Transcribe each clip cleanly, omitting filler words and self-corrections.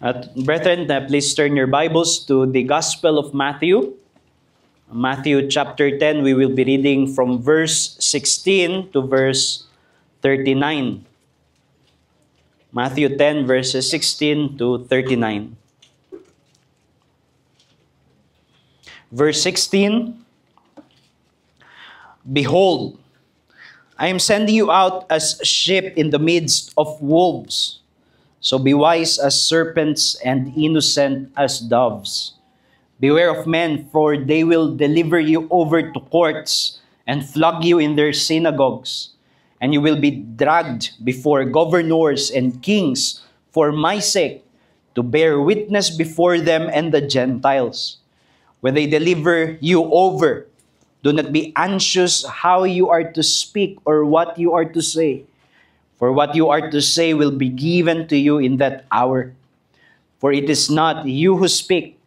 Brethren, please turn your Bibles to the Gospel of Matthew. Matthew chapter 10, we will be reading from verse 16 to verse 39. Matthew 10, verses 16 to 39. Verse 16, Behold, I am sending you out as sheep in the midst of wolves. So be wise as serpents and innocent as doves. Beware of men, for they will deliver you over to courts and flog you in their synagogues. And you will be dragged before governors and kings for my sake, to bear witness before them and the Gentiles. When they deliver you over, do not be anxious how you are to speak or what you are to say. For what you are to say will be given to you in that hour. For it is not you who speak,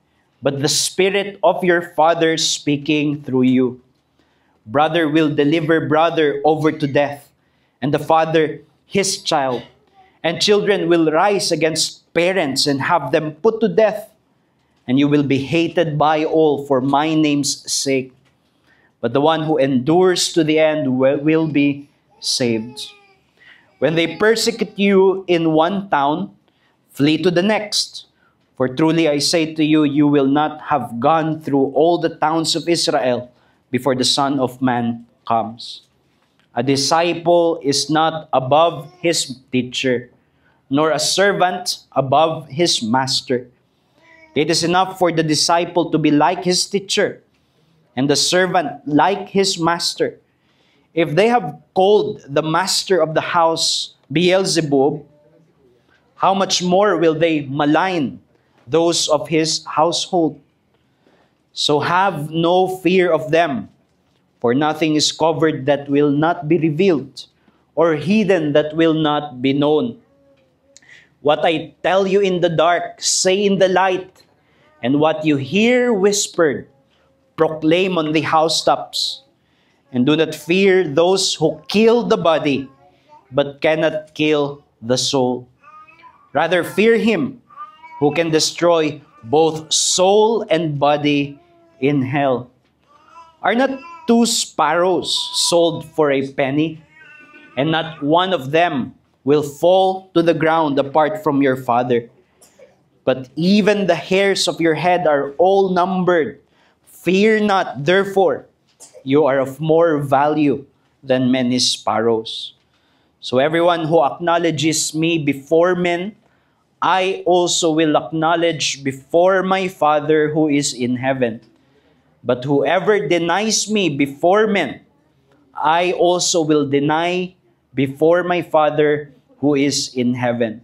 but the Spirit of your Father speaking through you. Brother will deliver brother over to death, and the father his child. And children will rise against parents and have them put to death. And you will be hated by all for my name's sake. But the one who endures to the end will be saved. When they persecute you in one town, flee to the next. For truly I say to you, you will not have gone through all the towns of Israel before the Son of Man comes. A disciple is not above his teacher, nor a servant above his master. It is enough for the disciple to be like his teacher, and the servant like his master. If they have called the master of the house Beelzebub, how much more will they malign those of his household? So have no fear of them, for nothing is covered that will not be revealed, or hidden that will not be known. What I tell you in the dark, say in the light, and what you hear whispered, proclaim on the housetops. And do not fear those who kill the body, but cannot kill the soul. Rather fear him who can destroy both soul and body in hell. Are not 2 sparrows sold for a penny? And not one of them will fall to the ground apart from your Father. But even the hairs of your head are all numbered. Fear not, therefore. You are of more value than many sparrows. So everyone who acknowledges me before men, I also will acknowledge before my Father who is in heaven. But whoever denies me before men, I also will deny before my Father who is in heaven.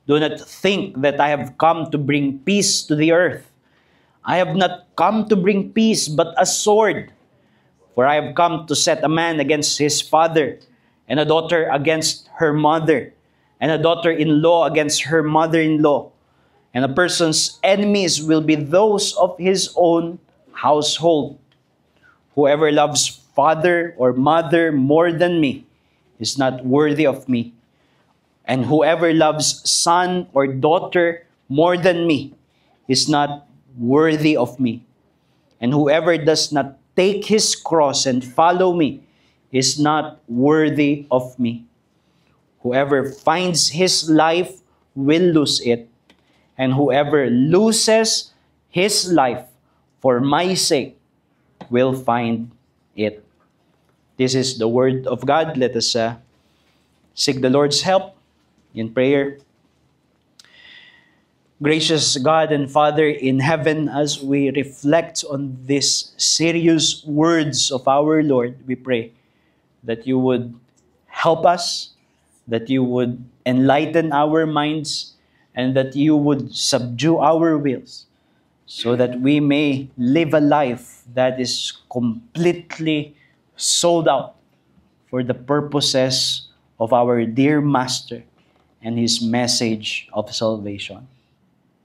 Do not think that I have come to bring peace to the earth. I have not come to bring peace, but a sword. For I have come to set a man against his father, and a daughter against her mother, and a daughter-in-law against her mother-in-law. And a person's enemies will be those of his own household. Whoever loves father or mother more than me is not worthy of me. And whoever loves son or daughter more than me is not worthy of me. And whoever does not take his cross and follow me is not worthy of me. Whoever finds his life will lose it, and whoever loses his life for my sake will find it. This is the word of God. Let us seek the Lord's help in prayer. Gracious God and Father in heaven, as we reflect on these serious words of our Lord, we pray that you would help us, that you would enlighten our minds, and that you would subdue our wills, so that we may live a life that is completely sold out for the purposes of our dear Master and His message of salvation.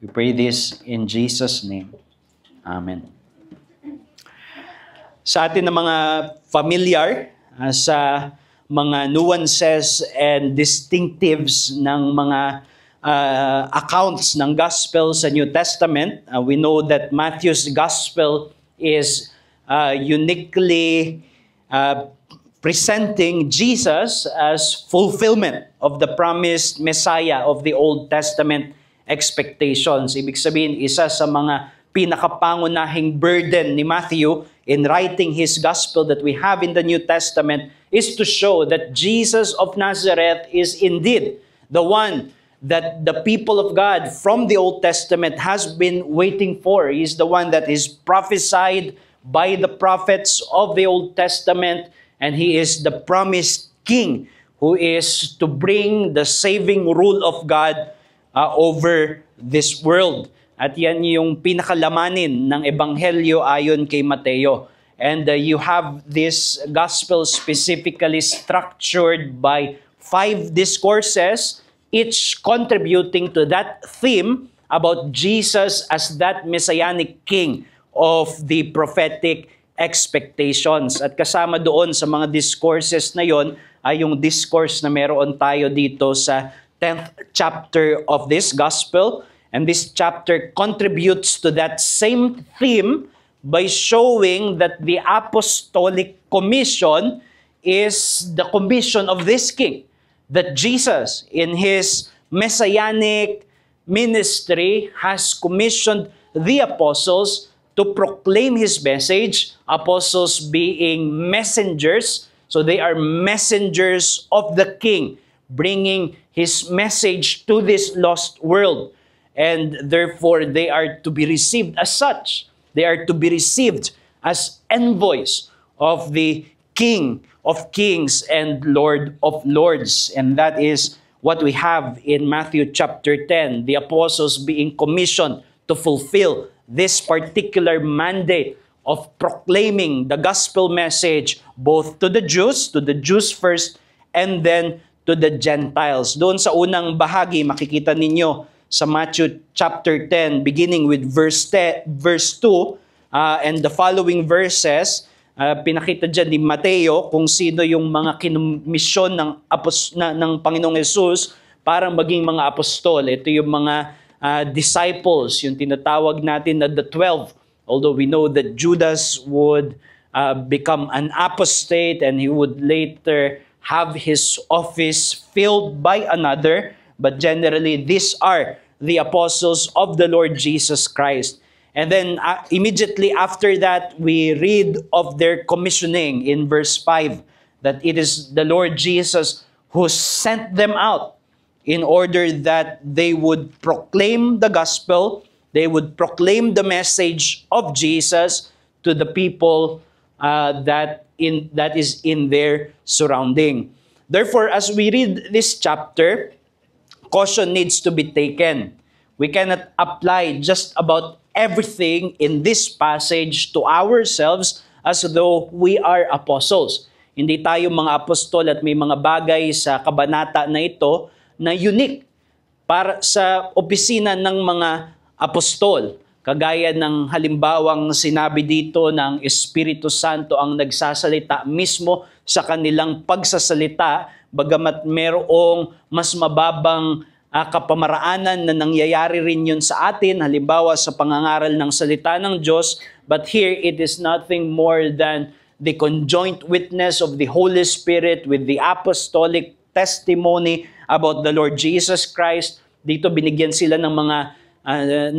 We pray this in Jesus' name. Amen. Sa atin na mga familiar sa mga nuances and distinctives ng mga accounts ng gospel sa New Testament. We know that Matthew's gospel is uniquely presenting Jesus as fulfillment of the promised Messiah of the Old Testament expectations. Ibig sabihin, isa sa mga pinakapangunahing burden ni Matthew in writing his gospel that we have in the New Testament is to show that Jesus of Nazareth is indeed the one that the people of God from the Old Testament has been waiting for. He is the one that is prophesied by the prophets of the Old Testament, and he is the promised king who is to bring the saving rule of God over this world. At yan yung pinakalamanin ng Ebanghelyo ayon kay Mateo. And you have this gospel specifically structured by 5 discourses, each contributing to that theme about Jesus as that messianic king of the prophetic expectations. At kasama doon sa mga discourses na yon ay yung discourse na meron tayo dito sa 10th chapter of this gospel. And this chapter contributes to that same theme by showing that the apostolic commission is the commission of this king. That Jesus, in his messianic ministry, has commissioned the apostles to proclaim his message, apostles being messengers. So they are messengers of the king, bringing his message to this lost world. And therefore, they are to be received as such. They are to be received as envoys of the King of Kings and Lord of Lords. And that is what we have in Matthew chapter 10, the apostles being commissioned to fulfill this particular mandate of proclaiming the gospel message both to the Jews first, and then to the Gentiles. Doon sa unang bahagi, makikita ninyo sa Matthew chapter 10, beginning with verse 2, and the following verses, pinakita dyan ni Mateo kung sino yung mga kinumisyon ng Panginoong Yesus para maging mga apostol. Ito yung mga disciples, yung tinatawag natin na the 12. Although we know that Judas would become an apostate and he would later have his office filled by another, but generally these are the apostles of the Lord Jesus Christ. And then immediately after that, we read of their commissioning in verse 5, that it is the Lord Jesus who sent them out in order that they would proclaim the gospel, they would proclaim the message of Jesus to the people that is in their surrounding. Therefore, as we read this chapter, caution needs to be taken. We cannot apply just about everything in this passage to ourselves as though we are apostles. Hindi tayo mga apostol at may mga bagay sa kabanata na ito na unique para sa opisina ng mga apostol. Kagaya ng halimbawang sinabi dito ng Espiritu Santo ang nagsasalita mismo sa kanilang pagsasalita, bagamat merong mas mababang kapamaraanan na nangyayari rin yun sa atin, halimbawa sa pangangaral ng salita ng Diyos, but here it is nothing more than the conjoint witness of the Holy Spirit with the apostolic testimony about the Lord Jesus Christ. Dito binigyan sila ng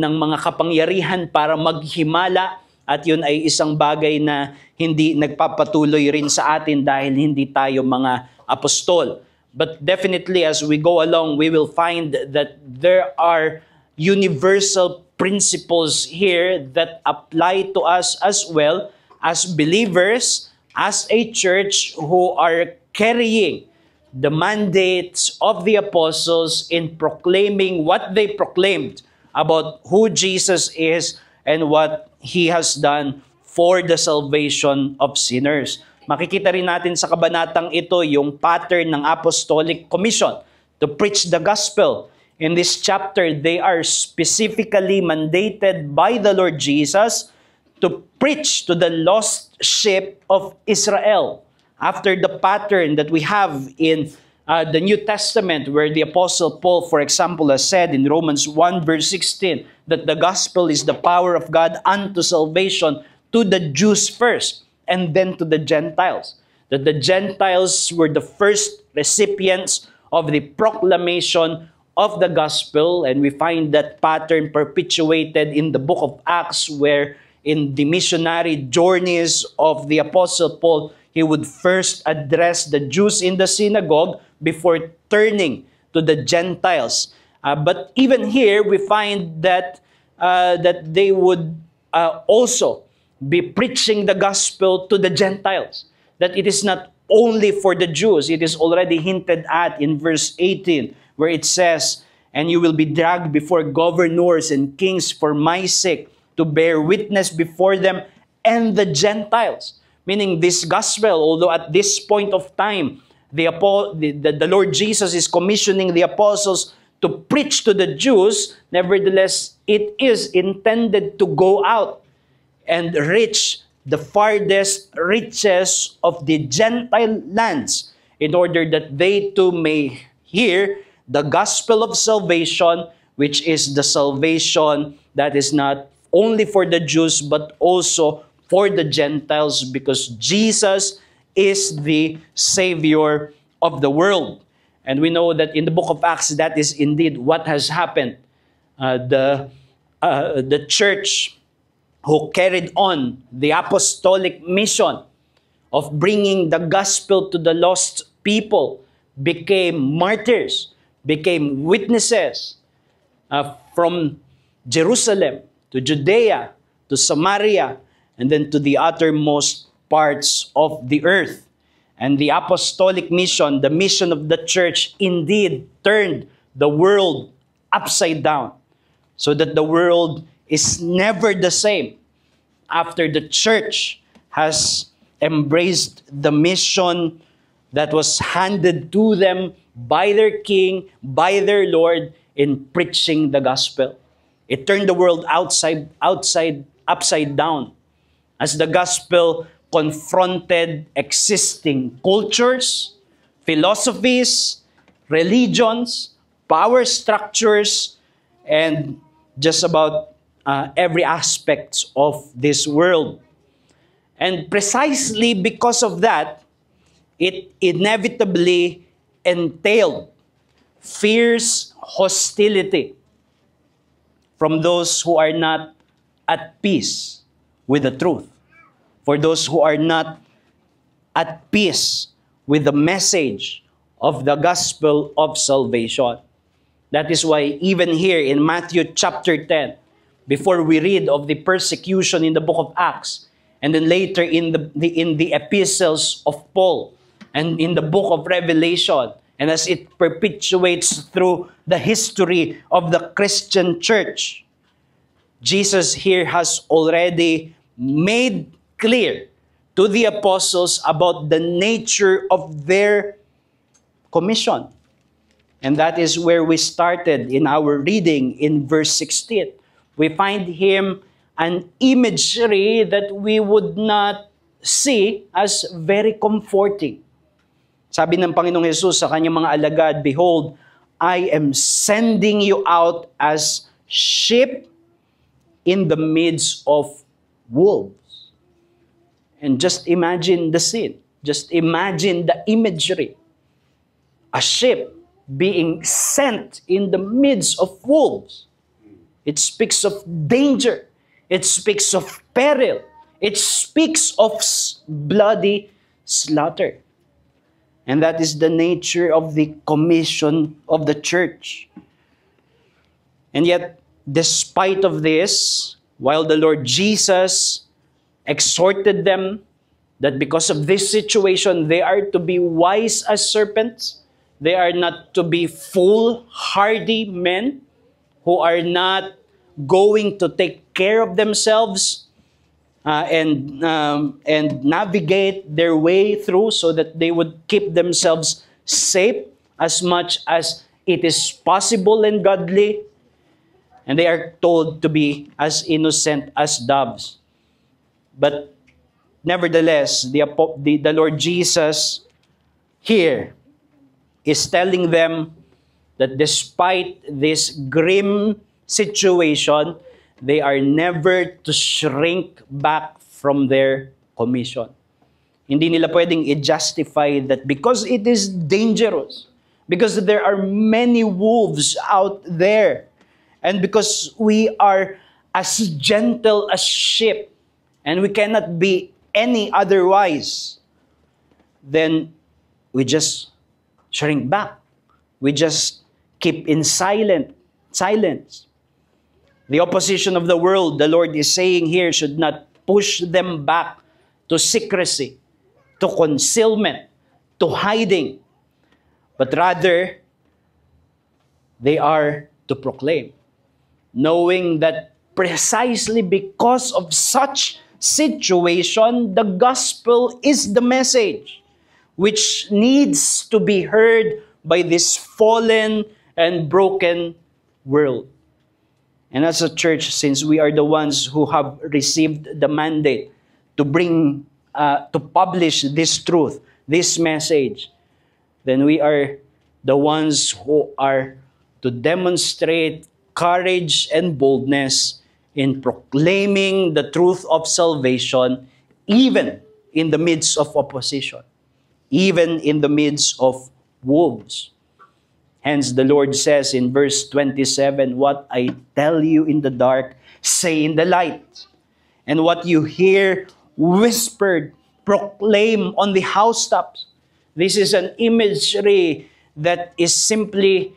mga kapangyarihan para maghimala, at yun ay isang bagay na hindi nagpapatuloy rin sa atin dahil hindi tayo mga apostol. But definitely as we go along, we will find that there are universal principles here that apply to us as well as believers, as a church who are carrying the mandates of the apostles in proclaiming what they proclaimed about who Jesus is and what He has done for the salvation of sinners. Makikita rin natin sa kabanatang ito yung pattern ng apostolic commission to preach the gospel. In this chapter, they are specifically mandated by the Lord Jesus to preach to the lost sheep of Israel. After the pattern that we have in the New Testament, where the Apostle Paul, for example, has said in Romans 1 verse 16, that the gospel is the power of God unto salvation to the Jews first, and then to the Gentiles. That the Gentiles were the first recipients of the proclamation of the gospel, and we find that pattern perpetuated in the book of Acts, where in the missionary journeys of the Apostle Paul, he would first address the Jews in the synagogue before turning to the Gentiles. But even here, we find that they would also be preaching the gospel to the Gentiles. That it is not only for the Jews. It is already hinted at in verse 18, where it says, "And you will be dragged before governors and kings for my sake, to bear witness before them and the Gentiles." Meaning this gospel, although at this point of time, the Lord Jesus is commissioning the apostles to preach to the Jews, nevertheless, it is intended to go out and reach the farthest reaches of the Gentile lands, in order that they too may hear the gospel of salvation, which is the salvation that is not only for the Jews, but also for the Gentiles, because Jesus is the Savior of the world. And we know that in the book of Acts, that is indeed what has happened. The church who carried on the apostolic mission of bringing the gospel to the lost people became martyrs, became witnesses from Jerusalem to Judea to Samaria, and then to the uttermost parts of the earth. And the apostolic mission, the mission of the church, indeed turned the world upside down, so that the world is never the same after the church has embraced the mission that was handed to them by their King, by their Lord, in preaching the gospel. It turned the world upside down, as the gospel confronted existing cultures, philosophies, religions, power structures, and just about every aspect of this world. And precisely because of that, it inevitably entailed fierce hostility from those who are not at peace with the truth, for those who are not at peace with the message of the gospel of salvation. That is why even here in Matthew chapter 10, before we read of the persecution in the book of Acts, and then later in the epistles of Paul, and in the book of Revelation, and as it perpetuates through the history of the Christian church, Jesus here has already made clear to the apostles about the nature of their commission. And that is where we started in our reading in verse 16. We find him an imagery that we would not see as very comforting. Sabi ng Panginoong Jesus sa kanyang mga alagad, "Behold, I am sending you out as sheep in the midst of wolves." And just imagine the scene. Just imagine the imagery. A sheep being sent in the midst of wolves. It speaks of danger. It speaks of peril. It speaks of bloody slaughter. And that is the nature of the commission of the church. And yet, despite of this, while the Lord Jesus exhorted them that because of this situation, they are to be wise as serpents, they are not to be foolhardy men who are not going to take care of themselves and navigate their way through, so that they would keep themselves safe as much as it is possible and godly. And they are told to be as innocent as doves. But nevertheless, the Lord Jesus here is telling them that despite this grim situation, they are never to shrink back from their commission. Hindi nila pwedeng i-justify that because it is dangerous, because there are many wolves out there, and because we are as gentle as sheep, and we cannot be any otherwise, then we just shrink back. We just keep in silence. The opposition of the world, the Lord is saying here, should not push them back to secrecy, to concealment, to hiding, but rather they are to proclaim, knowing that precisely because of such situation, the gospel is the message which needs to be heard by this fallen and broken world. And as a church, since we are the ones who have received the mandate to bring, to publish this truth, this message, then we are the ones who are to demonstrate courage and boldness in proclaiming the truth of salvation, even in the midst of opposition, even in the midst of wolves. Hence, the Lord says in verse 27, "What I tell you in the dark, say in the light. And what you hear whispered, proclaim on the housetops." This is an imagery that is simply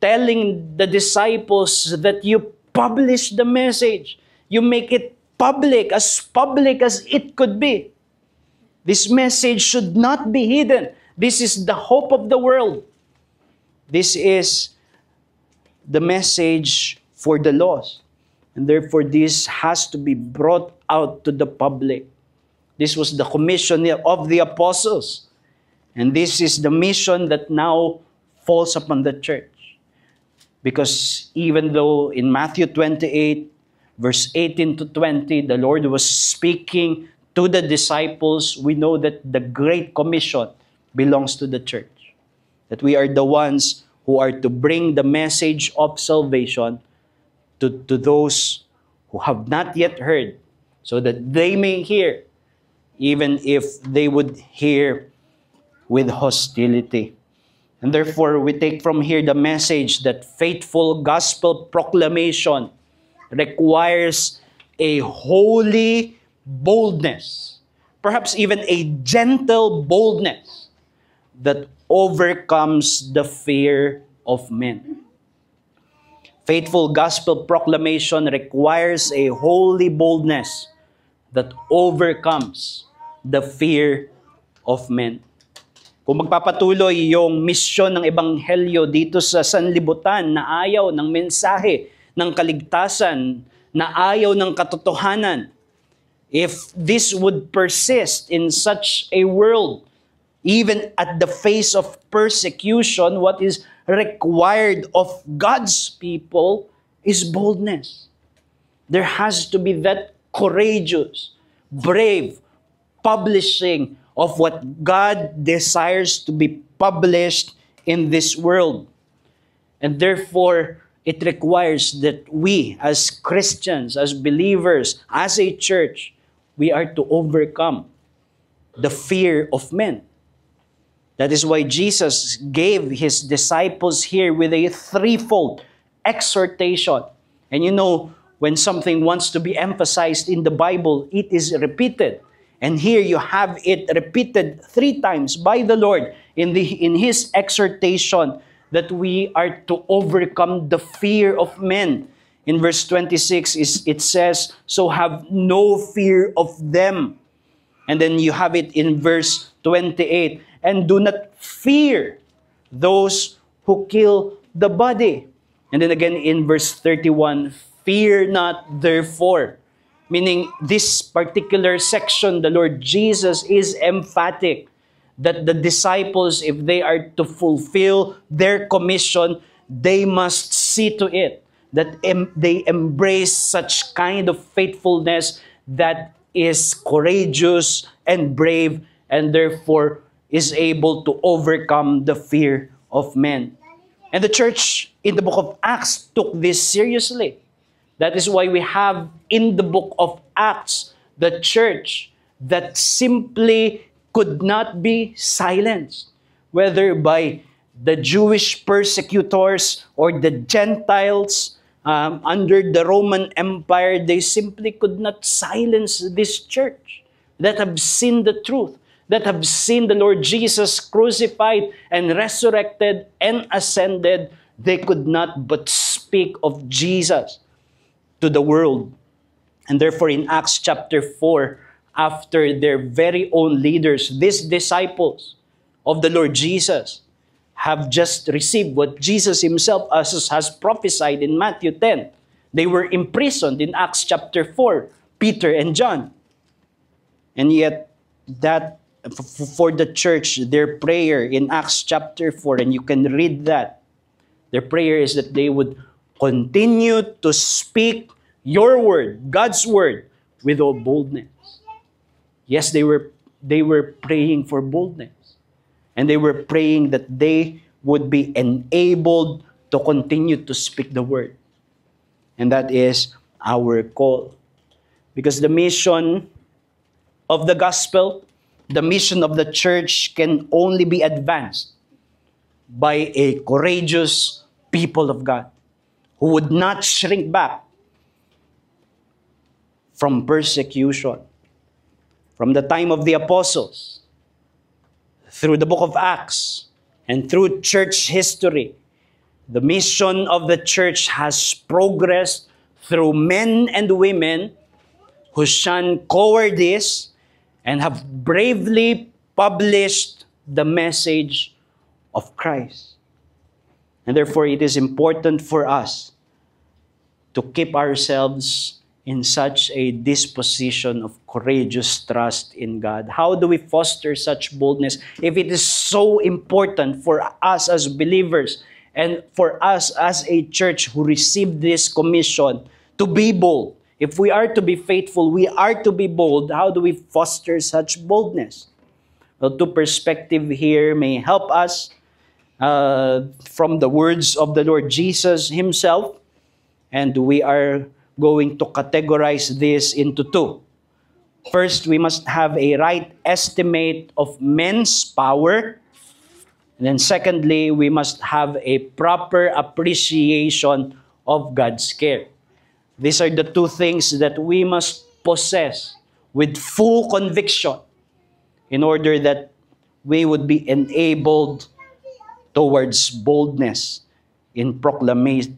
telling the disciples that you publish the message. You make it public as it could be. This message should not be hidden. This is the hope of the world. This is the message for the lost. And therefore, this has to be brought out to the public. This was the commission of the apostles. And this is the mission that now falls upon the church. Because even though in Matthew 28, verse 18 to 20, the Lord was speaking to the disciples, we know that the Great Commission belongs to the church. That we are the ones who are to bring the message of salvation to those who have not yet heard, so that they may hear, even if they would hear with hostility. And therefore, we take from here the message that faithful gospel proclamation requires a holy boldness, perhaps even a gentle boldness that overcomes the fear of men. Faithful gospel proclamation requires a holy boldness that overcomes the fear of men. Kung magpapatuloy yung misyon ng Ebanghelyo dito sa sanlibutan na ayaw ng mensahe ng kaligtasan, na ayaw ng katotohanan, if this would persist in such a world, even at the face of persecution, what is required of God's people is boldness. There has to be that courageous, brave publishing of what God desires to be published in this world. And therefore, it requires that we as Christians, as believers, as a church, we are to overcome the fear of men. That is why Jesus gave his disciples here with a threefold exhortation. And you know, when something wants to be emphasized in the Bible, it is repeated. And here you have it repeated 3 times by the Lord in his exhortation that we are to overcome the fear of men. In verse 26, it says, "So have no fear of them." And then you have it in verse 28, "And do not fear those who kill the body." And then again in verse 31, "Fear not therefore." Meaning this particular section, the Lord Jesus is emphatic that the disciples, if they are to fulfill their commission, they must see to it that they embrace such kind of faithfulness that is courageous and brave, and therefore is able to overcome the fear of men. And the church in the book of Acts took this seriously. That is why we have in the book of Acts the church that simply could not be silenced, whether by the Jewish persecutors or the Gentiles under the Roman Empire. They simply could not silence this church that have seen the truth, that have seen the Lord Jesus crucified and resurrected and ascended. They could not but speak of Jesus to the world. And therefore in Acts chapter 4, after their very own leaders, these disciples of the Lord Jesus have just received what Jesus himself has prophesied in Matthew 10. They were imprisoned in Acts chapter 4, Peter and John. And yet, that for the church, their prayer in Acts chapter 4, and you can read that, their prayer is that they would continue to speak your word, God's word, with all boldness. Yes, they were praying for boldness. And they were praying that they would be enabled to continue to speak the word. And that is our call. Because the mission of the gospel, the mission of the church can only be advanced by a courageous people of God who would not shrink back from persecution. From the time of the apostles, through the book of Acts, and through church history, the mission of the church has progressed through men and women who shun cowardice and have bravely published the message of Christ. And therefore, it is important for us to keep ourselves in such a disposition of courageous trust in God. How do we foster such boldness if it is so important for us as believers and for us as a church who received this commission to be bold? If we are to be faithful, we are to be bold. How do we foster such boldness? Well, two perspectives here may help us from the words of the Lord Jesus himself, and we are going to categorize this into two. First, we must have a right estimate of men's power. And then secondly, we must have a proper appreciation of God's care. These are the two things that we must possess with full conviction in order that we would be enabled towards boldness in proclaiming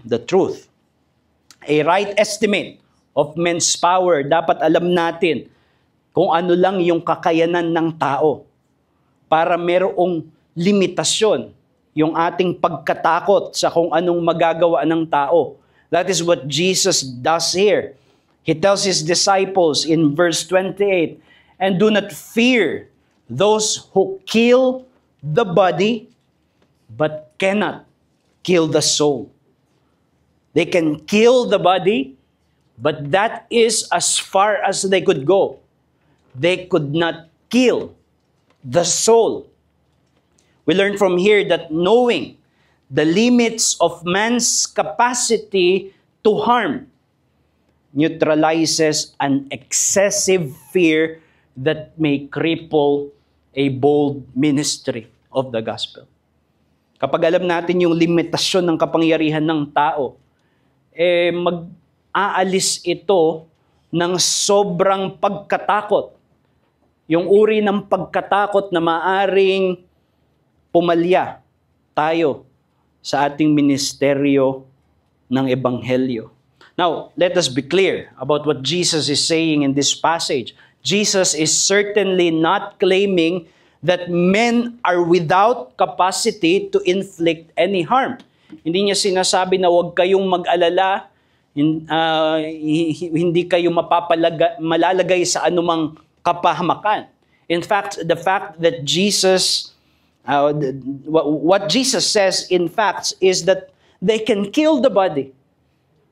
the truth. A right estimate of men's power. Dapat alam natin kung ano lang yung kakayanan ng tao para merong limitasyon yung ating pagkatakot sa kung anong magagawa ng tao. That is what Jesus does here. He tells his disciples in verse 28, "And do not fear those who kill the body, but cannot kill the soul." They can kill the body, but that is as far as they could go. They could not kill the soul. We learn from here that knowing the limits of man's capacity to harm neutralizes an excessive fear that may cripple a bold ministry of the gospel. Kapag alam natin yung limitasyon ng kapangyarihan ng tao, mag-aalis ito ng sobrang pagkatakot. Yung uri ng pagkatakot na maaring pumalya tayo sa ating ministeryo ng Ebanghelyo. Now, let us be clear about what Jesus is saying in this passage. Jesus is certainly not claiming that men are without capacity to inflict any harm. Hindi niya sinasabi na huwag kayong mag-alala, hindi kayo malalagay sa anumang kapahamakan. In fact, the fact that Jesus, what Jesus says in fact is that they can kill the body.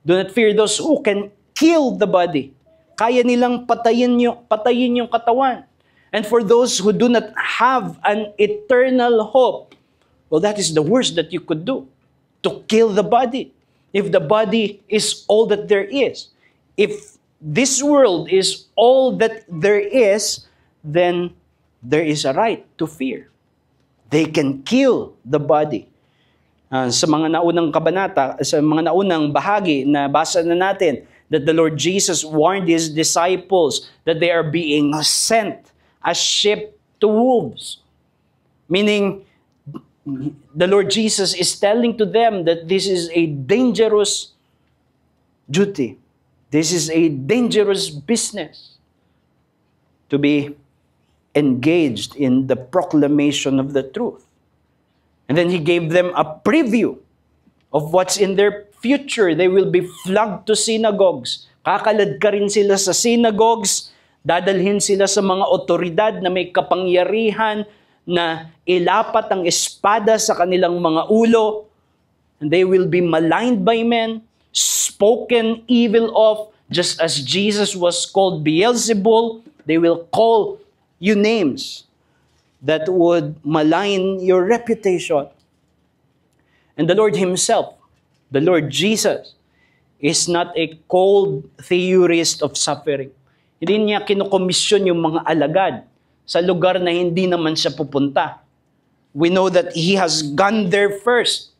Do not fear those who can kill the body. Kaya nilang patayin yung katawan. And for those who do not have an eternal hope, well, that is the worst that you could do, to kill the body. If the body is all that there is, if this world is all that there is, then there is a right to fear. They can kill the body. Sa mga naunang kabanata, sa mga naunang bahagi na basa na natin, that the Lord Jesus warned His disciples that they are being sent as sheep to wolves. Meaning, the Lord Jesus is telling to them that this is a dangerous duty. This is a dangerous business to be engaged in the proclamation of the truth. And then He gave them a preview of what's in their future. They will be flogged to synagogues. Kakalad ka rin sila sa synagogues. Dadalhin sila sa mga otoridad na may kapangyarihan na ilapat ang espada sa kanilang mga ulo. And they will be maligned by men, spoken evil of, just as Jesus was called Beelzebul. They will call you names that would malign your reputation. And the Lord Himself, the Lord Jesus, is not a cold theorist of suffering. Hindi niya kinukomisyon yung mga alagad sa lugar na hindi naman siya pupunta. We know that He has gone there first,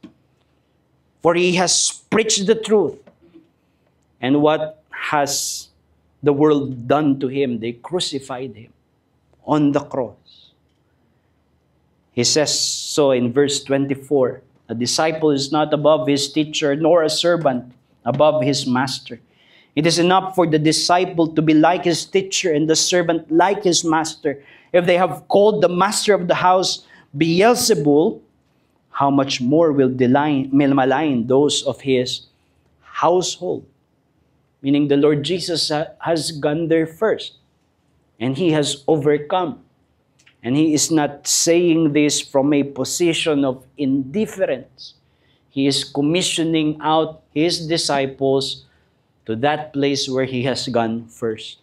for He has preached the truth. And what has the world done to Him? They crucified Him on the cross. He says so in verse 24, a disciple is not above his teacher, nor a servant above his master. It is enough for the disciple to be like his teacher and the servant like his master. If they have called the master of the house Beelzebul, how much more will malign those of his household? Meaning the Lord Jesus has gone there first, and He has overcome. And He is not saying this from a position of indifference. He is commissioning out His disciples to that place where He has gone first.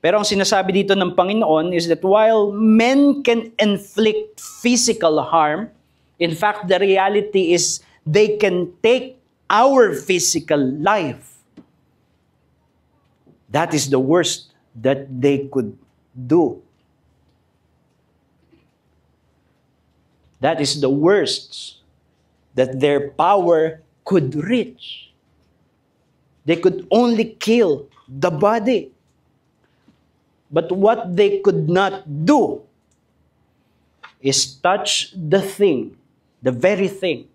Pero ang sinasabi dito ng Panginoon is that while men can inflict physical harm, in fact, the reality is they can take our physical life. That is the worst that they could do. That is the worst that their power could reach. They could only kill the body. But what they could not do is touch the thing, the very thing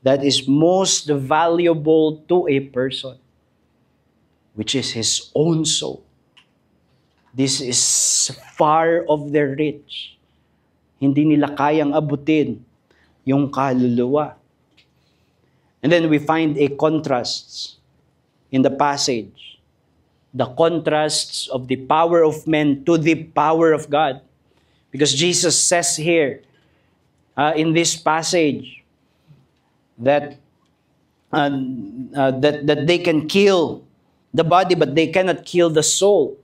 that is most valuable to a person, which is his own soul. This is far of their reach. Hindi nila kayang abutin yung kaluluwa. And then we find a contrast in the passage. The contrasts of the power of men to the power of God. Because Jesus says here, in this passage, that they can kill the body, but they cannot kill the soul.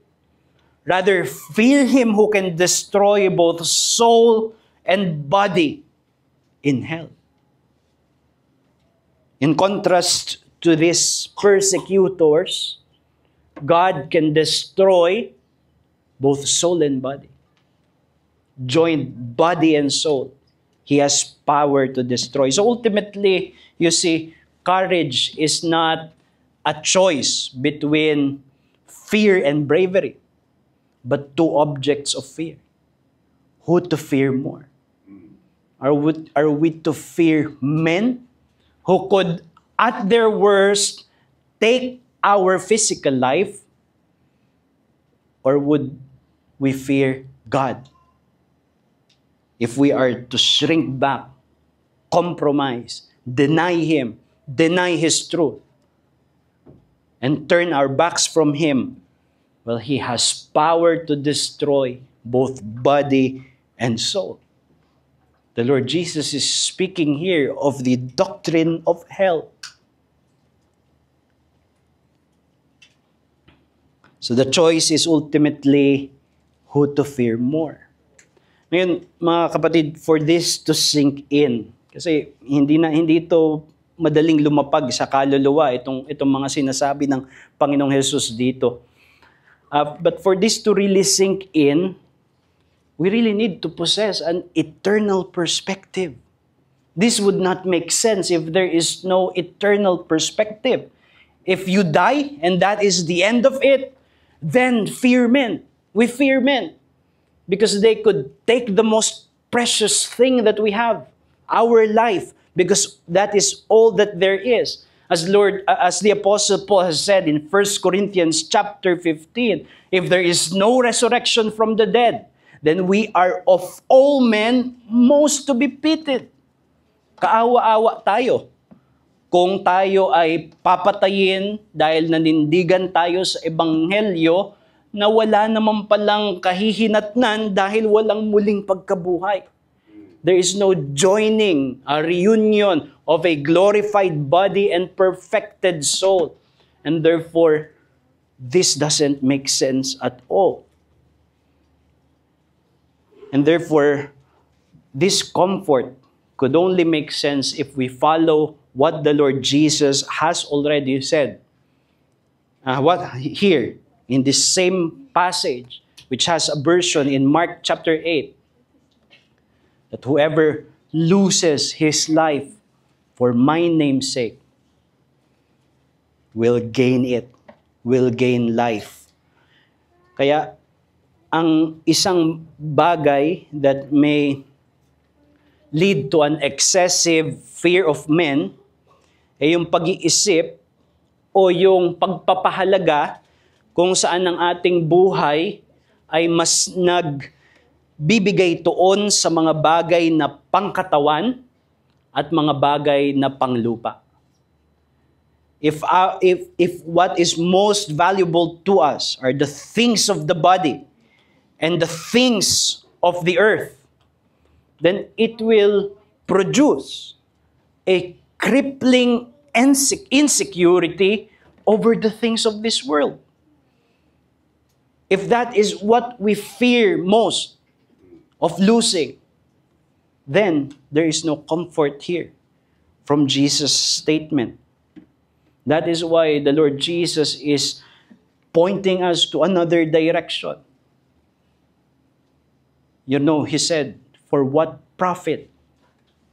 Rather, fear Him who can destroy both soul and body in hell. In contrast to these persecutors, God can destroy both soul and body. Joined body and soul, He has power to destroy. So ultimately, you see, courage is not a choice between fear and bravery, but two objects of fear. Who to fear more? Are we to fear men who could, at their worst, take our physical life? Or would we fear God? If we are to shrink back, compromise, deny Him, deny His truth, and turn our backs from Him, well, He has power to destroy both body and soul. The Lord Jesus is speaking here of the doctrine of hell. So the choice is ultimately who to fear more. Ngayon, mga kapatid, for this to sink in, kasi hindi ito madaling lumapag sa kaluluwa, itong mga sinasabi ng Panginoong Jesus dito. But for this to really sink in, we really need to possess an eternal perspective. This would not make sense if there is no eternal perspective. If you die and that is the end of it, then fear men. We fear men because they could take the most precious thing that we have, our life, because that is all that there is. As the Apostle Paul has said in 1 Corinthians chapter 15, if there is no resurrection from the dead, then we are of all men most to be pitied. Kaawa-awa tayo kung tayo ay papatayin dahil nanindigan tayo sa ebanghelyo na wala naman palang kahihinatnan dahil walang muling pagkabuhay. There is no joining, a reunion of a glorified body and perfected soul. And therefore, this doesn't make sense at all. And therefore, this comfort could only make sense if we follow what the Lord Jesus has already said. Here, in this same passage, which has a version in Mark chapter 8, that whoever loses his life for my name's sake will gain it, will gain life. Kaya, ang isang bagay that may lead to an excessive fear of men ay yung pag-iisip o yung pagpapahalaga kung saan ang ating buhay ay mas nagbibigay tuon sa mga bagay na pangkatawan at mga bagay na panglupa. If what is most valuable to us are the things of the body and the things of the earth, then it will produce a crippling insecurity over the things of this world. If that is what we fear most of losing, then there is no comfort here from Jesus' statement. That is why the Lord Jesus is pointing us to another direction. You know, He said, for what profit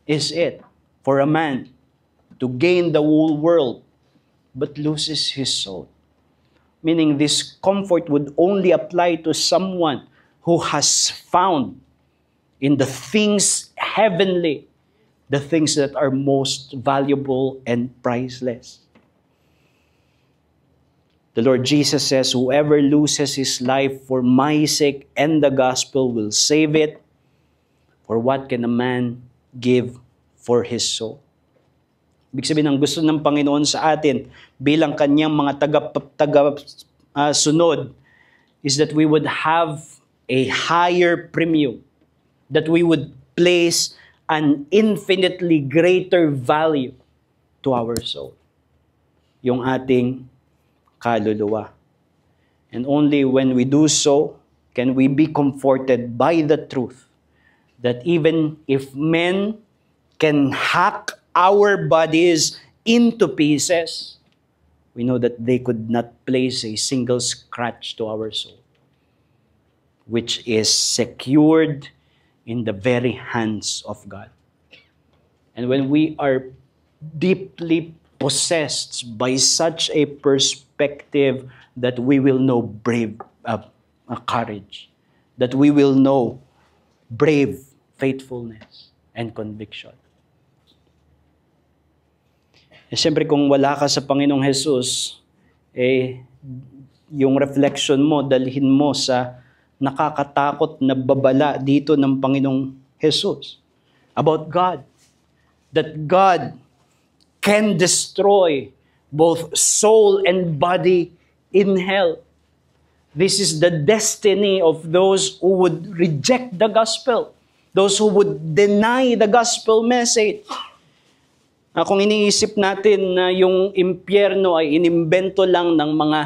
is it for a man to gain the whole world but loses his soul? Meaning this comfort would only apply to someone who has found in the things heavenly, the things that are most valuable and priceless. The Lord Jesus says, whoever loses his life for my sake and the gospel will save it. For what can a man give for his soul? Ibig sabihin, ang gusto ng Panginoon sa atin bilang kanyang mga sunod is that we would have a higher premium, that we would place an infinitely greater value to our soul, yung ating kaluluwa. And only when we do so can we be comforted by the truth that even if men can hack our bodies into pieces, we know that they could not place a single scratch to our soul, which is secured in the very hands of God. And when we are deeply possessed by such a perspective, that we will know brave courage, that we will know brave faithfulness and conviction. Siyempre kung wala ka sa Panginoong Jesus, yung reflection mo, dalhin mo sa nakakatakot na babala dito ng Panginoong Jesus about God. That God can destroy both soul and body in hell. This is the destiny of those who would reject the gospel, those who would deny the gospel message. Kung iniisip natin na yung impyerno ay inimbento lang ng mga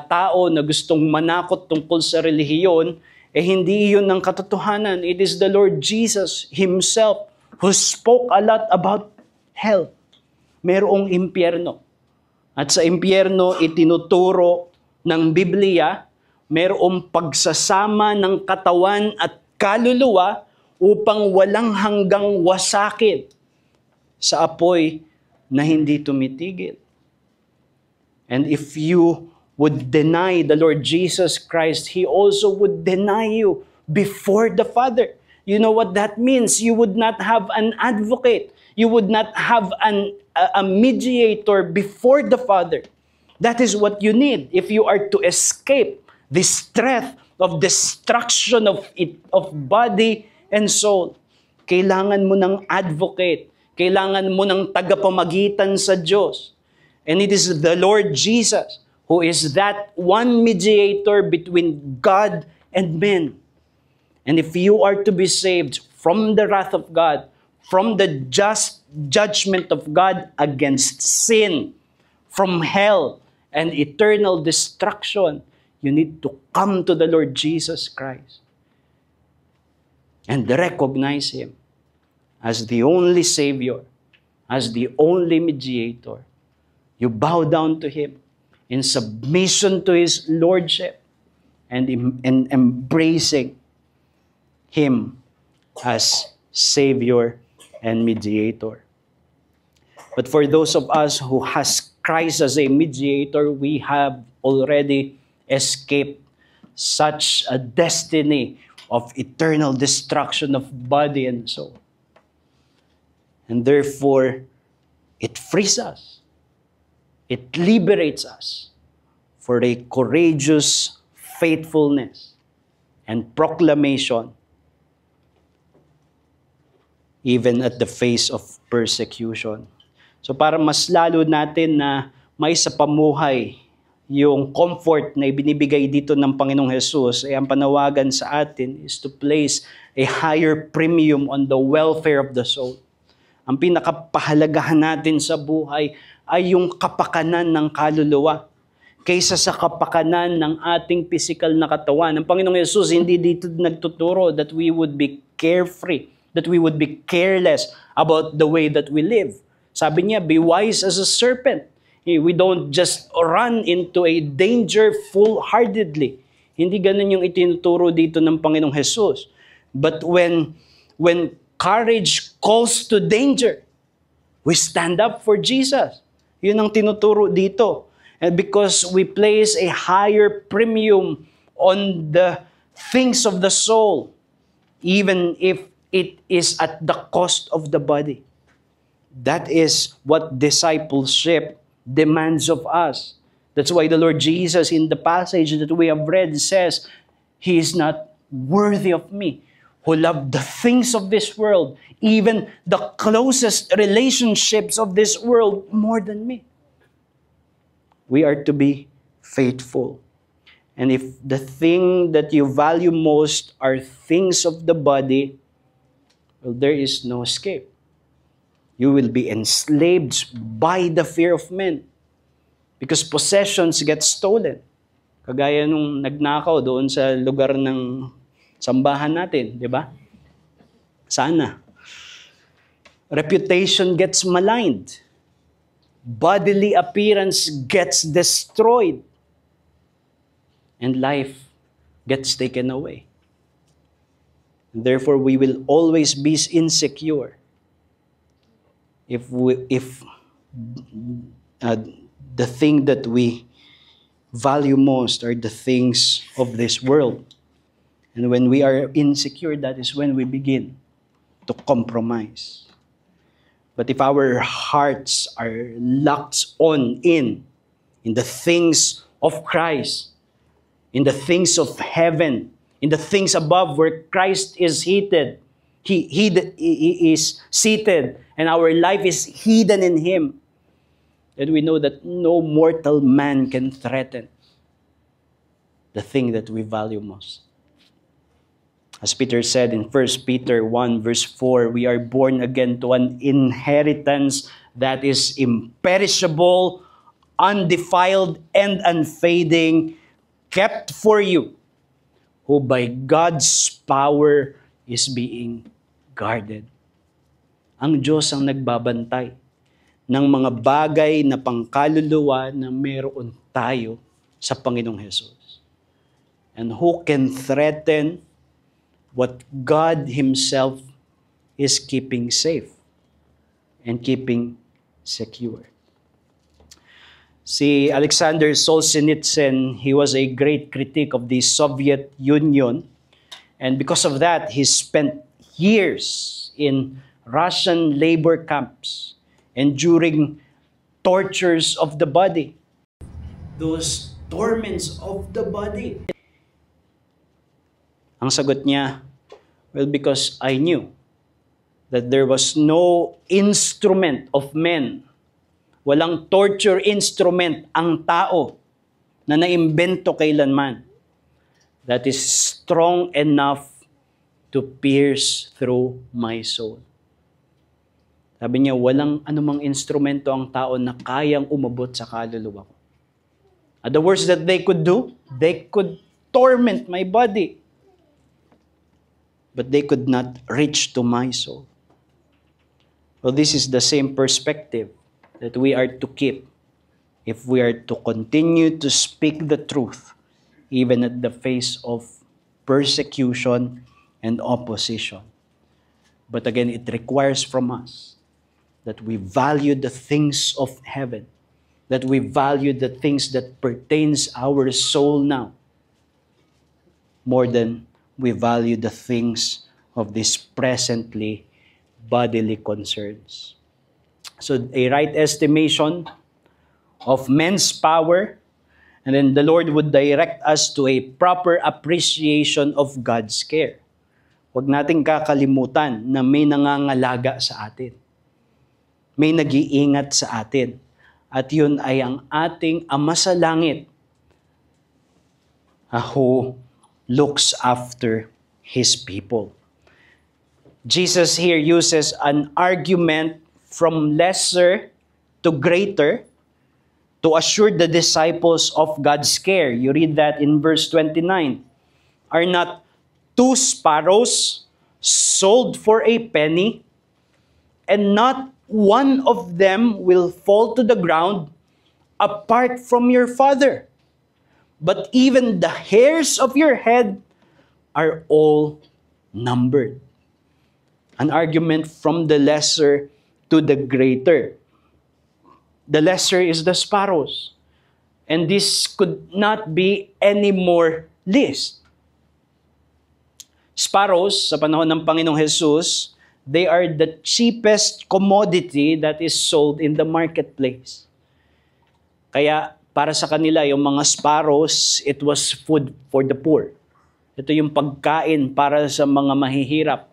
tao na gustong manakot tungkol sa relihiyon, hindi iyon ang katotohanan. It is the Lord Jesus Himself who spoke a lot about hell. Merong impyerno. At sa impyerno, itinuturo ng Biblia, merong pagsasama ng katawan at kaluluwa upang walang hanggang wasakin sa apoy na hindi tumitigil. And if you would deny the Lord Jesus Christ, He also would deny you before the Father. You know what that means? You would not have an advocate. You would not have a mediator before the Father. That is what you need if you are to escape this threat of destruction of body and soul. Kailangan mo ng advocate. Kailangan mo ng tagapamagitan sa Diyos. And it is the Lord Jesus who is that one mediator between God and men. And if you are to be saved from the wrath of God, from the just judgment of God against sin, from hell and eternal destruction, you need to come to the Lord Jesus Christ and recognize Him as the only Savior, as the only mediator. You bow down to Him in submission to His Lordship and embracing Him as Savior and mediator. But for those of us who has Christ as a mediator, we have already escaped such a destiny of eternal destruction of body and soul. And therefore, it frees us. It liberates us for a courageous faithfulness and proclamation even at the face of persecution. So para mas lalo natin na may sa pamuhay yung comfort na ibinibigay dito ng Panginoong Jesus, ang panawagan sa atin is to place a higher premium on the welfare of the soul. Ang pinakapahalagahan natin sa buhay ay yung kapakanan ng kaluluwa kaysa sa kapakanan ng ating physical na katawan. Ang Panginoong Jesus hindi dito nagtuturo that we would be carefree, that we would be careless about the way that we live. Sabi niya, be wise as a serpent. We don't just run into a danger full-heartedly. Hindi ganun yung itinuturo dito ng Panginoong Jesus. But when courage calls to danger, we stand up for Jesus. Yun ang tinuturo dito. And because we place a higher premium on the things of the soul, even if it is at the cost of the body. That is what discipleship demands of us. That's why the Lord Jesus in the passage that we have read says, He is not worthy of me, who loved the things of this world, even the closest relationships of this world more than me. We are to be faithful. And if the thing that you value most are things of the body, well, there is no escape. You will be enslaved by the fear of men. Because possessions get stolen. Kagaya nung nagnakaw doon sa lugar ng sambahan natin, di ba? Sana. Reputation gets maligned. Bodily appearance gets destroyed. And life gets taken away. Therefore, we will always be insecure if the thing that we value most are the things of this world. And when we are insecure, that is when we begin to compromise. But if our hearts are locked in the things of Christ, in the things of heaven, in the things above where Christ is seated, He is seated, and our life is hidden in Him, then we know that no mortal man can threaten the thing that we value most. As Peter said in 1 Peter 1 verse 4, we are born again to an inheritance that is imperishable, undefiled, and unfading, kept for you, who by God's power is being guarded. Ang Diyos ang nagbabantay ng mga bagay na pangkaluluwa na meron tayo sa Panginoong Jesus. And who can threaten what God Himself is keeping safe and keeping secure? Si Alexander Solzhenitsyn, he was a great critic of the Soviet Union. And because of that, he spent years in Russian labor camps, enduring tortures of the body. Those torments of the body. Ang sagot niya, well, because I knew that there was no instrument of men, walang torture instrument ang tao na naimbento kailanman that is strong enough to pierce through my soul. Sabi niya, walang anumang instrumento ang tao na kayang umabot sa kaluluwa ko. At the worst that they could do, they could torment my body. But they could not reach to my soul. Well, this is the same perspective that we are to keep if we are to continue to speak the truth, even at the face of persecution and opposition. But again, it requires from us that we value the things of heaven, that we value the things that pertains our soul now, more than we value the things of this presently bodily concerns. So a right estimation of men's power, and then the Lord would direct us to a proper appreciation of God's care. Huwag nating kakalimutan na may nangangalaga sa atin. May nag-iingat sa atin. At yun ay ang ating Ama sa Langit, who looks after His people. Jesus here uses an argument from lesser to greater to assure the disciples of God's care. You read that in verse 29. Are not 2 sparrows sold for a penny, and not one of them will fall to the ground apart from your Father? But even the hairs of your head are all numbered. An argument from the lesser to the greater. The lesser is the sparrows. And this could not be any more least. Sparrows, sa panahon ng Panginoong Jesus, they are the cheapest commodity that is sold in the marketplace. Kaya para sa kanila, yung mga sparrows, it was food for the poor. Ito yung pagkain para sa mga mahihirap.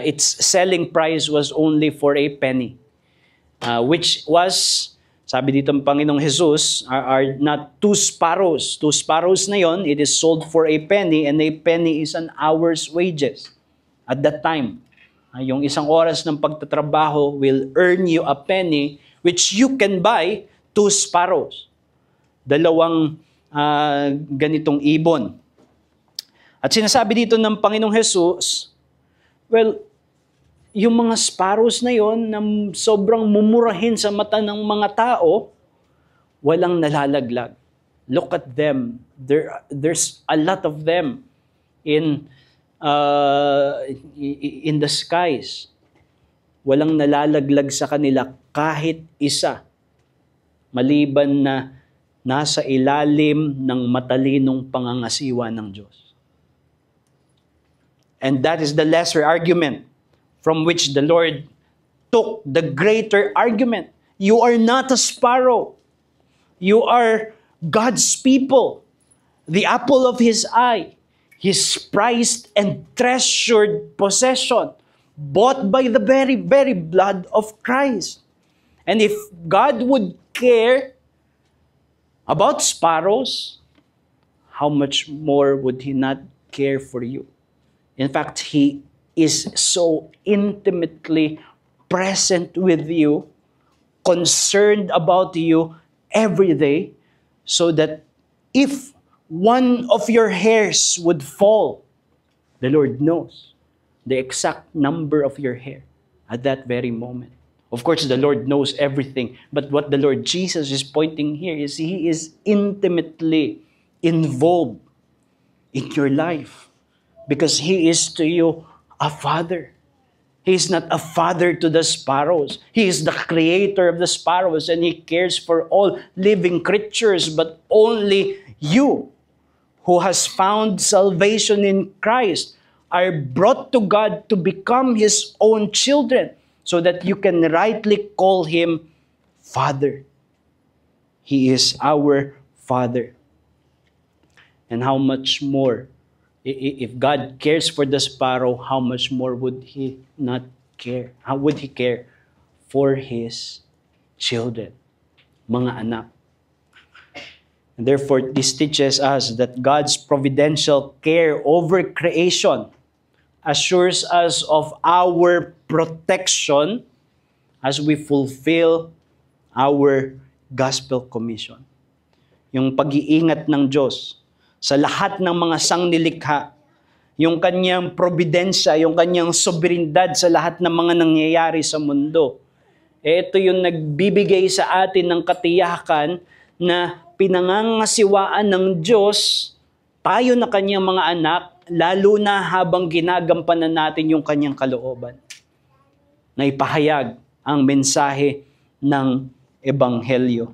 Its selling price was only for a penny. Which was, sabi dito ng Panginoong Jesus, are not 2 sparrows. 2 sparrows na yon, it is sold for a penny, and a penny is an hour's wages. At that time, yung isang oras ng pagtatrabaho will earn you a penny, which you can buy 2 sparrows. 2 ganitong ibon. At sinasabi dito ng Panginoong Jesus, well, yung mga sparrows na yon na sobrang mumurahin sa mata ng mga tao, walang nalalaglag. Look at them. There's a lot of them in the skies. Walang nalalaglag sa kanila kahit isa, maliban na nasa ilalim ng matalinong pangangasiwa ng Diyos. And that is the lesser argument from which the Lord took the greater argument. You are not a sparrow. You are God's people, the apple of His eye, His prized and treasured possession, bought by the very, very blood of Christ. And if God would care about sparrows, how much more would He not care for you? In fact, He is so intimately present with you, concerned about you every day, so that if one of your hairs would fall, the Lord knows the exact number of your hair at that very moment. Of course, the Lord knows everything. But what the Lord Jesus is pointing here is He is intimately involved in your life because He is to you a Father. He is not a father to the sparrows. He is the creator of the sparrows and He cares for all living creatures, but only you who has found salvation in Christ are brought to God to become His own children so that you can rightly call Him Father. He is our Father. And how much more, if God cares for the sparrow, how much more would He not care? How would He care for His children, mga anak? And therefore, this teaches us that God's providential care over creation assures us of our protection as we fulfill our gospel commission. Yung pag-iingat ng Diyos sa lahat ng mga sangnilikha, yung kanyang probidensya, yung kanyang soberindad sa lahat ng mga nangyayari sa mundo. Ito yung nagbibigay sa atin ng katiyakan na pinangangasiwaan ng Diyos tayo na kanyang mga anak, lalo na habang ginagampanan natin yung kanyang kalooban. Na ipahayag ang mensahe ng Ebanghelyo.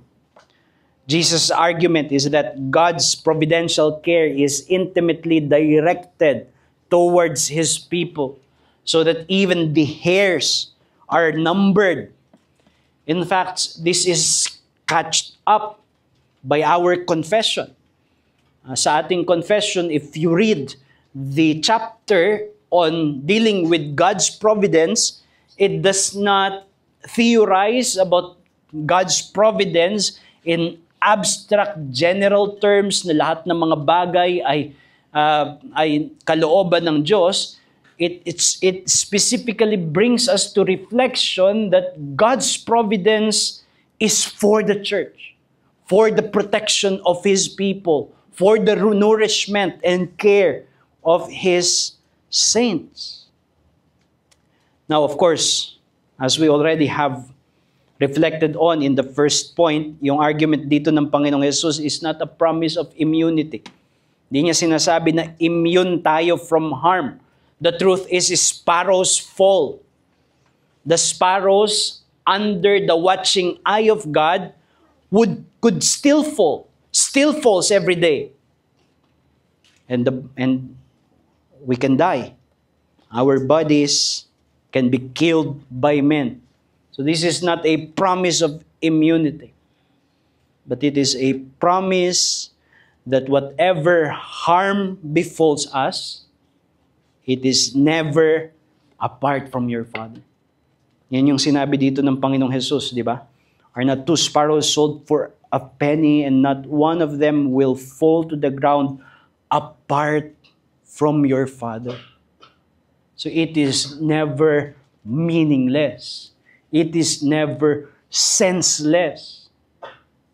Jesus' argument is that God's providential care is intimately directed towards His people so that even the hairs are numbered. In fact, this is catched up by our confession. Sa ating confession, if you read the chapter on dealing with God's providence, it does not theorize about God's providence in abstract general terms na lahat ng mga bagay ay kalooban ng Diyos. It specifically brings us to reflection that God's providence is for the church, for the protection of His people, for the nourishment and care of His saints. Now, of course, as we already have reflected on in the first point, yung argument dito ng Panginoong Jesus is not a promise of immunity. Hindi niya sinasabi na immune tayo from harm. The truth is, sparrows fall. The sparrows, under the watching eye of God, could still fall. Still falls every day. And we can die. Our bodies can be killed by men. So this is not a promise of immunity. But it is a promise that whatever harm befalls us, it is never apart from your Father. Yan yung sinabi dito ng Panginoong Jesus, di ba? Are not two sparrows sold for a penny, and not one of them will fall to the ground apart from your Father. So it is never meaningless. It is never senseless.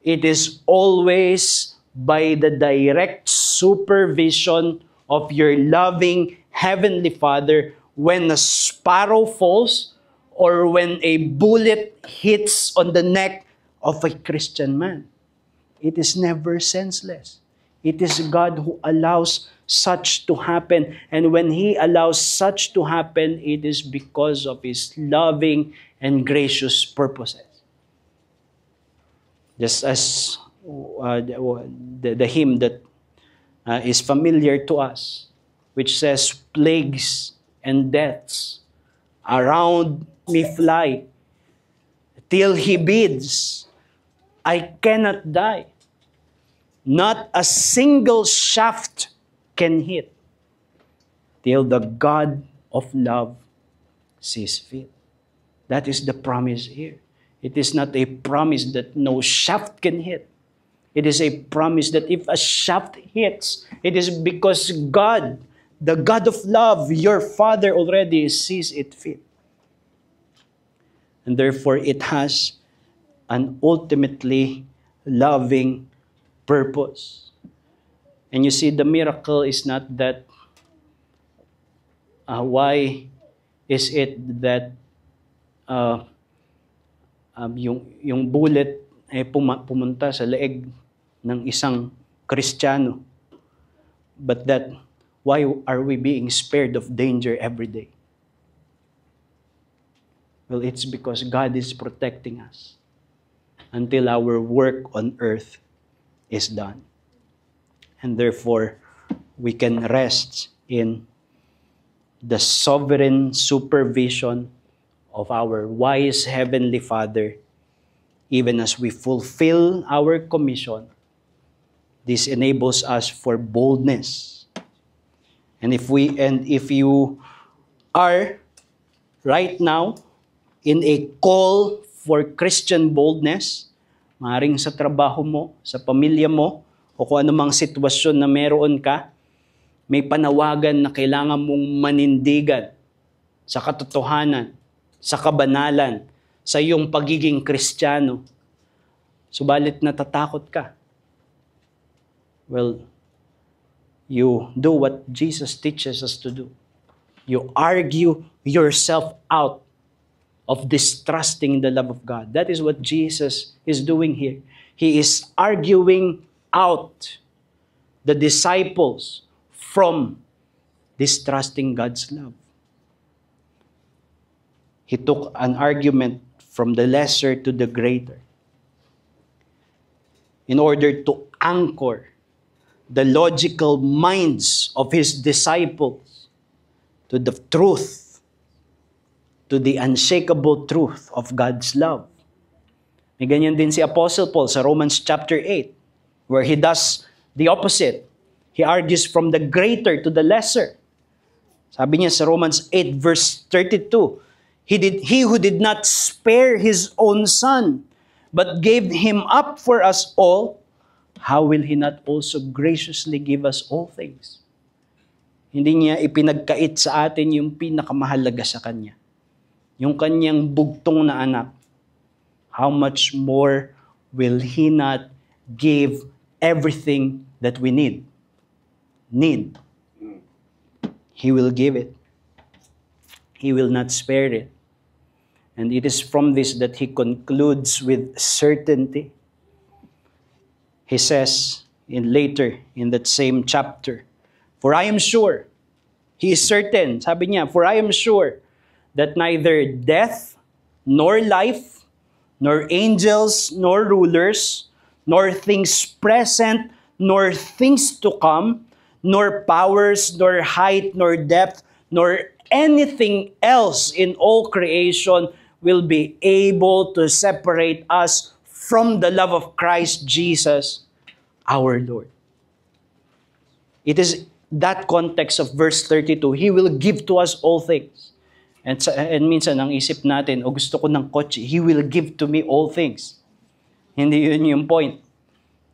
It is always by the direct supervision of your loving Heavenly Father when a sparrow falls or when a bullet hits on the neck of a Christian man. It is never senseless. It is God who allows such to happen. And when He allows such to happen, it is because of His loving and gracious purposes. Just as the hymn that is familiar to us, which says, plagues and deaths around me fly, till He bids, I cannot die. Not a single shaft can hit, till the God of love sees fit. That is the promise here. It is not a promise that no shaft can hit. It is a promise that if a shaft hits, it is because God, the God of love, your Father already sees it fit. And therefore, it has an ultimately loving purpose. And you see, the miracle is not that, why is it that yung bullet ay pumunta sa leeg ng isang Kristiyano, but that why are we being spared of danger every day? Well, it's because God is protecting us until our work on earth is done. And therefore, we can rest in the sovereign supervision of our wise Heavenly Father, even as we fulfill our commission. This enables us for boldness. And if you are right now in a call for Christian boldness, maaaring sa trabaho mo, sa pamilya mo, o kung anumang sitwasyon na meron ka, may panawagan na kailangan mong manindigan sa katotohanan, sa kabanalan, sa iyong pagiging Kristiyano. Subalit natatakot ka. Well, you do what Jesus teaches us to do. You argue yourself out of distrusting the love of God. That is what Jesus is doing here. He is arguing out the disciples from distrusting God's love. He took an argument from the lesser to the greater in order to anchor the logical minds of his disciples to the truth, to the unshakable truth of God's love. May ganyan din si Apostle Paul sa Romans chapter 8, where he does the opposite. He argues from the greater to the lesser. Sabi niya sa Romans 8 verse 32, He who did not spare his own son, but gave him up for us all, how will he not also graciously give us all things? Hindi niya ipinagkait sa atin yung pinakamahalaga sa kanya, yung kanyang bugtong na anak. How much more will he not give everything that we need? He will give it. He will not spare it. And it is from this that he concludes with certainty. He says later in that same chapter, for I am sure, he is certain, sabi niya, for I am sure that neither death, nor life, nor angels, nor rulers, nor things present, nor things to come, nor powers, nor height, nor depth, nor anything else in all creation will be able to separate us from the love of Christ Jesus, our Lord. It is that context of verse 32. He will give to us all things. And minsan ang isip natin, o gusto ko ng kotse, He will give to me all things. Hindi yun yung point.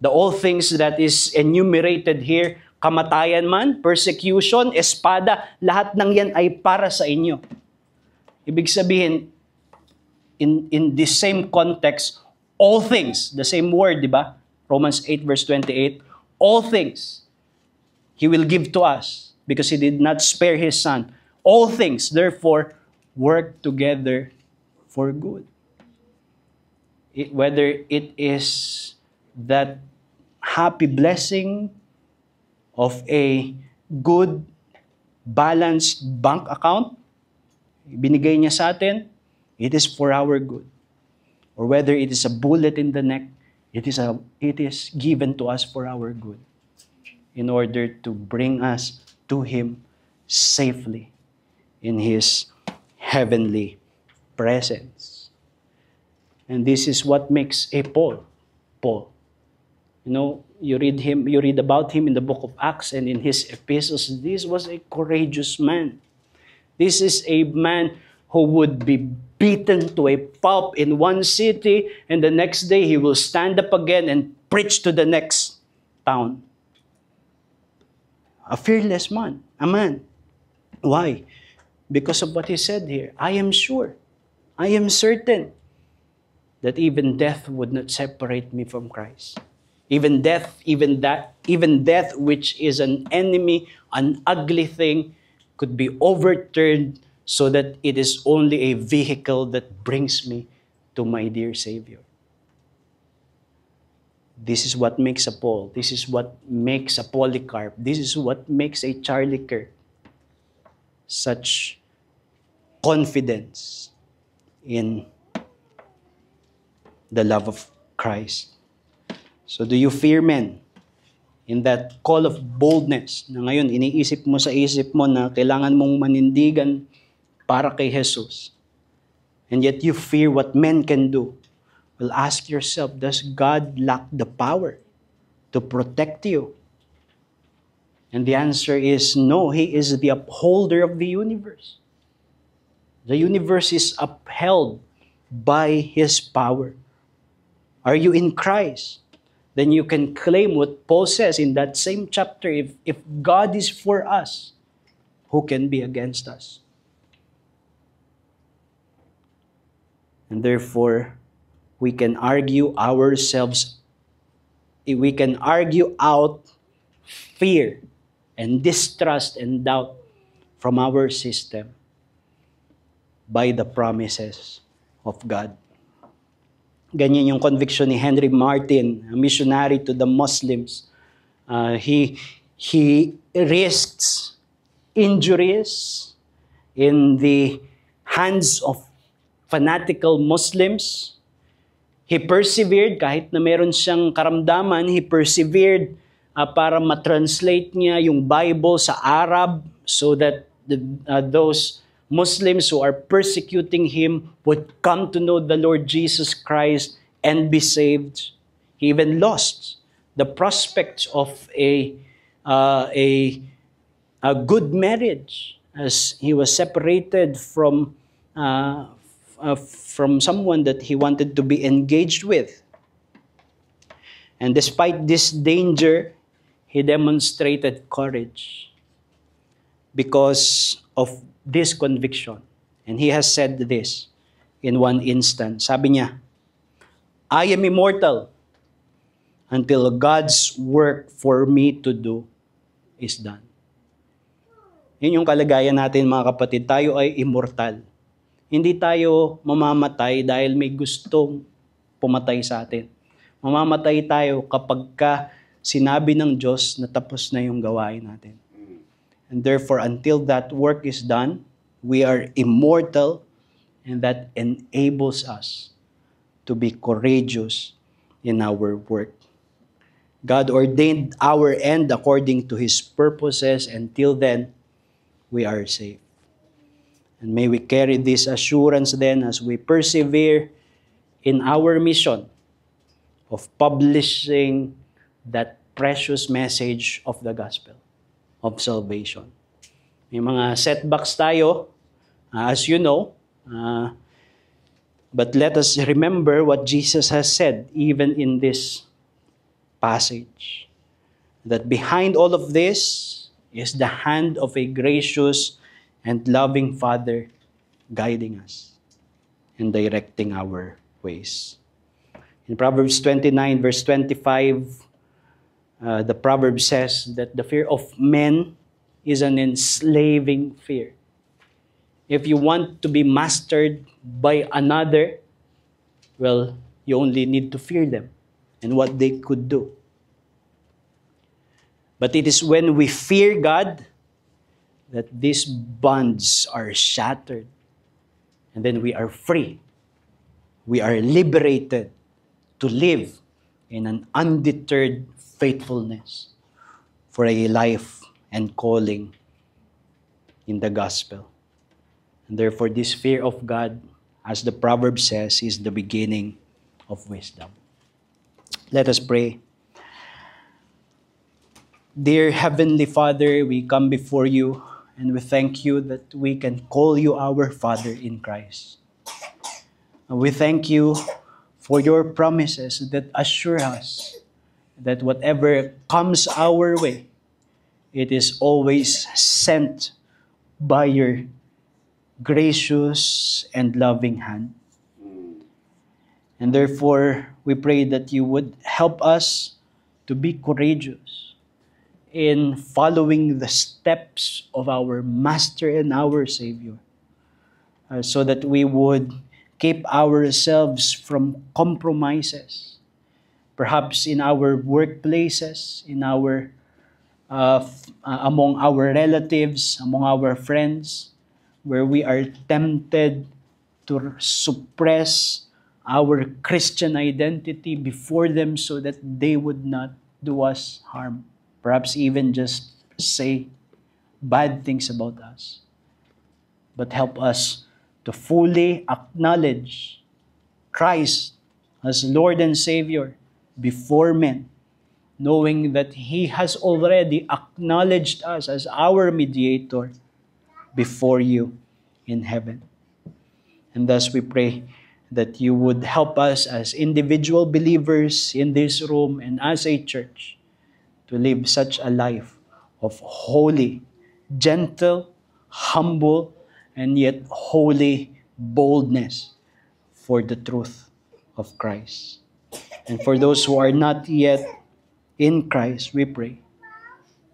The all things that is enumerated here, kamatayan man, persecution, espada, lahat ng yan ay para sa inyo. Ibig sabihin, in this same context, all things, the same word, di ba? Romans 8 verse 28, all things He will give to us because He did not spare His Son. All things, therefore, work together for good. Whether it is that happy blessing of a good, balanced bank account, binigay niya sa atin, it is for our good. Or whether it is a bullet in the neck, it is given to us for our good, in order to bring us to Him safely in His heavenly presence. And this is what makes a Paul. You know, you read about him in the book of Acts and in his epistles. This was a courageous man. This is a man who would be beaten to a pulp in one city, and the next day he will stand up again and preach to the next town. A fearless man, a man. Why? Because of what he said here. I am sure, I am certain that even death would not separate me from Christ. Even death, which is an enemy, an ugly thing, could be overturned so that it is only a vehicle that brings me to my dear Savior. This is what makes a Paul. This is what makes a Polycarp. This is what makes a Charlie Kirk. Such confidence in the love of Christ. So do you fear men? In that call of boldness na ngayon iniisip mo sa isip mo na kailangan mong manindigan para kay Jesus. And yet you fear what men can do. Well, ask yourself, does God lack the power to protect you? And the answer is no. He is the upholder of the universe. The universe is upheld by His power. Are you in Christ? Then you can claim what Paul says in that same chapter. If God is for us, who can be against us? And therefore, we can argue ourselves, we can argue out fear and distrust and doubt from our system by the promises of God. Ganyan yung conviction ni Henry Martin, a missionary to the Muslims. He risks injuries in the hands of fanatical Muslims. He persevered kahit na meron siyang karamdaman. He persevered para matranslate niya yung Bible sa Arab so that those Muslims who are persecuting him would come to know the Lord Jesus Christ and be saved. He even lost the prospects of a good marriage as he was separated from someone that he wanted to be engaged with. And despite this danger, he demonstrated courage because of this conviction. And he has said this in one instance. Sabi niya, I am immortal until God's work for me to do is done. Yun yung kalagayan natin, mga kapatid. Tayo ay immortal. Hindi tayo mamamatay dahil may gustong pumatay sa atin. Mamamatay tayo kapag sinabi ng Diyos na tapos na yung gawain natin. And therefore, until that work is done, we are immortal, and that enables us to be courageous in our work. God ordained our end according to His purposes. Until then, we are safe. And may we carry this assurance then as we persevere in our mission of publishing that precious message of the gospel of salvation. May mga setbacks tayo, as you know, but let us remember what Jesus has said even in this passage, that behind all of this is the hand of a gracious and loving Father guiding us and directing our ways. In Proverbs 29, verse 25, the proverb says that the fear of men is an enslaving fear. If you want to be mastered by another, well, you only need to fear them and what they could do. But it is when we fear God that these bonds are shattered, and then we are free. We are liberated to live in an undeterred faithfulness for a life and calling in the gospel. And therefore, this fear of God, as the proverb says, is the beginning of wisdom. Let us pray. Dear Heavenly Father, we come before you and we thank you that we can call you our Father in Christ. And we thank you for your promises that assure us that whatever comes our way, it is always sent by your gracious and loving hand. And therefore, we pray that you would help us to be courageous in following the steps of our Master and our Savior, so that we would keep ourselves from compromises, perhaps in our workplaces, in our among our relatives, among our friends, where we are tempted to suppress our Christian identity before them so that they would not do us harm. Perhaps even just say bad things about us. But help us to fully acknowledge Christ as Lord and Savior before men, knowing that He has already acknowledged us as our mediator before you in heaven. And thus we pray that you would help us as individual believers in this room and as a church to live such a life of holy, gentle, humble, and yet holy boldness for the truth of Christ. And for those who are not yet in Christ, we pray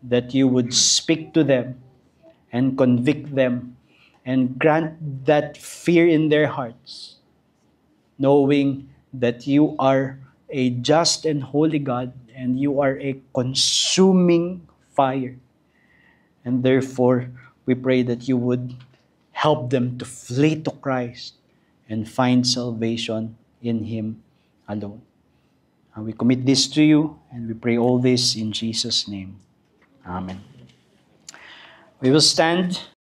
that you would speak to them and convict them and grant that fear in their hearts, knowing that you are a just and holy God and you are a consuming fire. And therefore, we pray that you would help them to flee to Christ and find salvation in Him alone. And we commit this to you and we pray all this in Jesus' name. Amen. We will stand